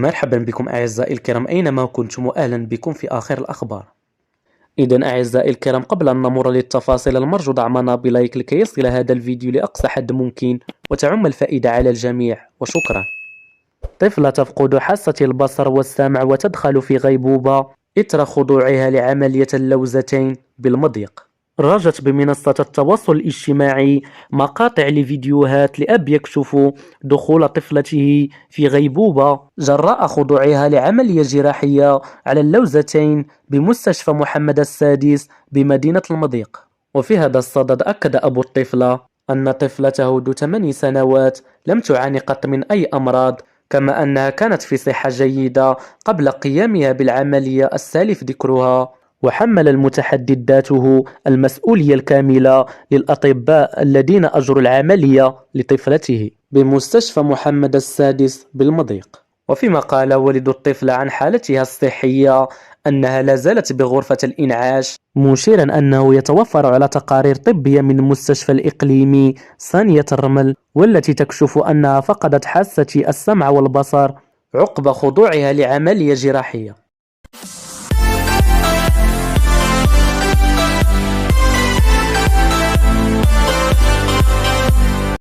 مرحبا بكم أعزائي الكرام أينما كنتم، وأهلا بكم في آخر الأخبار. إذن أعزائي الكرام، قبل أن نمر للتفاصيل المرجو دعمنا بلايك لكي يصل هذا الفيديو لأقصى حد ممكن وتعم الفائدة على الجميع، وشكرا. طفلة تفقد حاسة البصر والسمع وتدخل في غيبوبة إثر خضوعها لعملية اللوزتين بالمضيق. رجت بمنصة التواصل الاجتماعي مقاطع لفيديوهات لأب يكشف دخول طفلته في غيبوبة جراء خضوعها لعملية جراحية على اللوزتين بمستشفى محمد السادس بمدينة المضيق. وفي هذا الصدد أكد أبو الطفلة أن طفلته ذو 8 سنوات لم تعاني قط من أي أمراض، كما أنها كانت في صحة جيدة قبل قيامها بالعملية السالف ذكرها. وحمل المتحدث ذاته المسؤولية الكاملة للأطباء الذين أجروا العملية لطفلته بمستشفى محمد السادس بالمضيق. وفيما قال والد الطفل عن حالتها الصحية أنها لا زالت بغرفة الإنعاش، مشيرا أنه يتوفر على تقارير طبية من المستشفى الإقليمي ثانية الرمل، والتي تكشف أنها فقدت حاسة السمع والبصر عقب خضوعها لعملية جراحية.